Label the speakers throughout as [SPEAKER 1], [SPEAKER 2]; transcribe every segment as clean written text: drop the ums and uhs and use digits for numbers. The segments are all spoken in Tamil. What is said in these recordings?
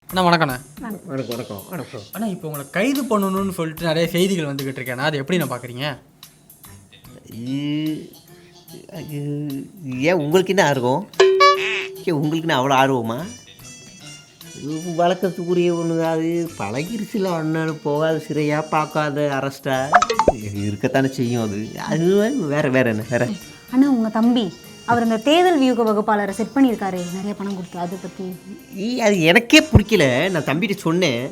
[SPEAKER 1] அண்ணா வணக்கண்ணா.
[SPEAKER 2] வணக்கம் வணக்கம் வணக்கம்.
[SPEAKER 1] அண்ணா இப்போ உங்களை கைது பண்ணணும்னு சொல்லிட்டு நிறைய செய்திகள் வந்துக்கிட்டு இருக்கேன். அது எப்படி நான் பார்க்குறீங்க?
[SPEAKER 2] ஏன் உங்களுக்கு என்ன ஆர்வம்? ஏன் உங்களுக்கு என்ன அவ்வளோ ஆர்வமா? வழக்கத்துக்குரிய ஒன்று அது பழகிருச்சுல, ஒன்று போகாத சிறையா பார்க்காத அரஸ்டா இருக்கத்தானே செய்யும். அது வேற வேற என்ன வேற.
[SPEAKER 3] அண்ணா உங்கள் தம்பி அவர் அந்த தேர்தல் வியூக வகுப்பாளரை செட் பண்ணியிருக்காரு, நிறைய பணம் கொடுத்து. அதை பற்றி
[SPEAKER 2] அது எனக்கே பிடிக்கல. நான் தம்பிகிட்ட சொன்னேன்,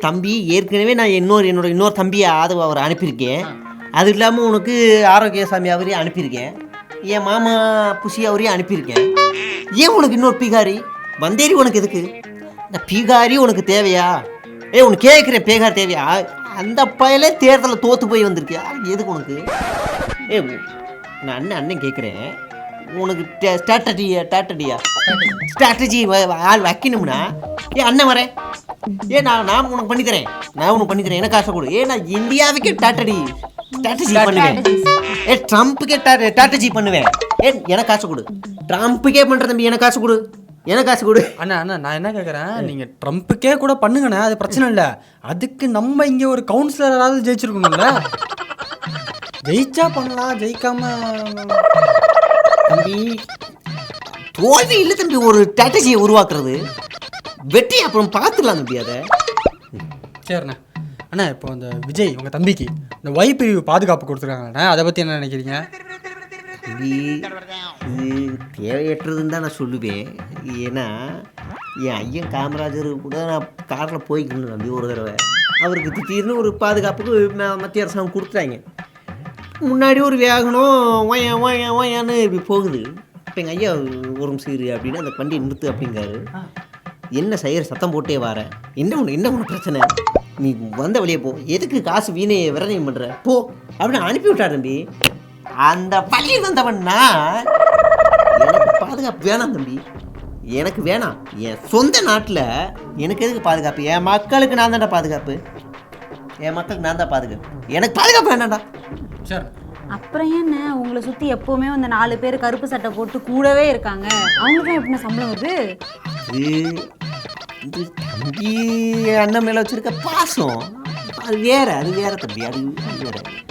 [SPEAKER 2] தம்பி ஏற்கனவே நான் இன்னொரு தம்பியை ஆதரவு அவர் அனுப்பியிருக்கேன். அது இல்லாமல் உனக்கு ஆரோக்கியசாமி அவரையும் அனுப்பியிருக்கேன், என் மாமா புஷி அவரையும் அனுப்பியிருக்கேன். ஏன் உனக்கு இன்னொரு பீகாரி வந்தேரி உனக்கு எதுக்கு? இந்த பீகாரி உனக்கு தேவையா? உனக்கு கேட்குறேன், பீகார் தேவையா? அந்த பையலே தேர்தலில் தோற்று போய் வந்திருக்கியா? எதுக்கு உனக்கு? நான் அண்ணன் கேட்குறேன், உனக்கு ஸ்ட்ராட்டஜி ஆள் வைக்கணும்னா அண்ணன் வரேன். நான் உனக்கு பண்ணித்தரேன், எனக்கு காசை கொடு. நான் இந்தியாவுக்கே ஸ்ட்ராட்டஜி பண்ணுவேன். ட்ரம்ப்புக்கே ஸ்ட்ராட்டஜி பண்ணுவேன். எனக்கு காசு கொடு. ட்ரம்ப்புக்கே பண்ணுற தம்பி, எனக்கு காசு கொடு, எனக்கு காசு கொடு.
[SPEAKER 1] அண்ணா நான் என்ன கேட்குறேன், நீங்கள் ட்ரம்ப்புக்கே கூட பண்ணுங்கண்ணே, அது பிரச்சனை இல்லை. அதுக்கு நம்ம இங்கே ஒரு கவுன்சிலராவது ஜெயிச்சிருக்கணும்ல. ஜெயிச்சா பண்ணலாம், ஜெயிக்காம
[SPEAKER 2] தம்பி தோல்வி இல்லை தம்பி. ஒரு ஸ்ட்ராட்டஜியை உருவாக்குறது வெற்றி, அப்புறம் பார்த்துக்கலாம் தம்பி. அதை
[SPEAKER 1] சரிண்ணே. அண்ணா இப்போ அந்த விஜய் உங்கள் தம்பிக்கு இந்த ஒய் பிரிவு பாதுகாப்பு கொடுத்துருக்காங்கண்ணே, அதை பற்றி என்ன நினைக்கிறீங்க?
[SPEAKER 2] தம்பி இது தேவையற்றதுன்னு தான் நான் சொல்லுவேன். ஏன்னா என் ஐயன் காமராஜர் கூட நான் காரில் போய்க்கணும் தம்பி. ஒரு தடவை அவருக்கு திடீர்னு ஒரு பாதுகாப்புக்கு மத்திய அரசாங்கம் கொடுத்துட்டாங்க. முன்னாடி ஒரு வேகனம் ஓயான்னு இப்படி போகுது. இப்போ எங்கள் ஐயா ஒரு நிமிஷம் இரு அப்படின்னு அந்த வண்டியை நிறுத்து அப்படிங்காரு. என்ன செய்கிற, சத்தம் போட்டே வர, என்ன ஒன்று பிரச்சனை, நீ வந்த வழியே போ, எதுக்கு காசு வீணே விரதம் பண்ணுற, போ அப்படின்னு அனுப்பி விட்டார் தம்பி. அந்த பள்ளி வந்தவன்னா எனக்கு பாதுகாப்பு வேணாம் தம்பி, எனக்கு வேணாம். என் சொந்த நாட்டில் எனக்கு எதுக்கு பாதுகாப்பு? என் மக்களுக்கு நான் தான்டா பாதுகாப்பு, என் மக்களுக்கு நான் தான் பாதுகாப்பு, எனக்கு பாதுகாப்பு வேணாண்டா.
[SPEAKER 1] சரி,
[SPEAKER 3] அப்புறம் என்ன உங்களை சுற்றி எப்போவுமே அந்த 4 பேர் கருப்பு சட்டை போட்டு கூடவே இருக்காங்க, அவங்களுக்கும் எப்படி சம்பளம் வருது?
[SPEAKER 2] இது தம்பி அண்ணன் மேலே வச்சுருக்க பாசம் அது வேற தம்பி, அது வேற.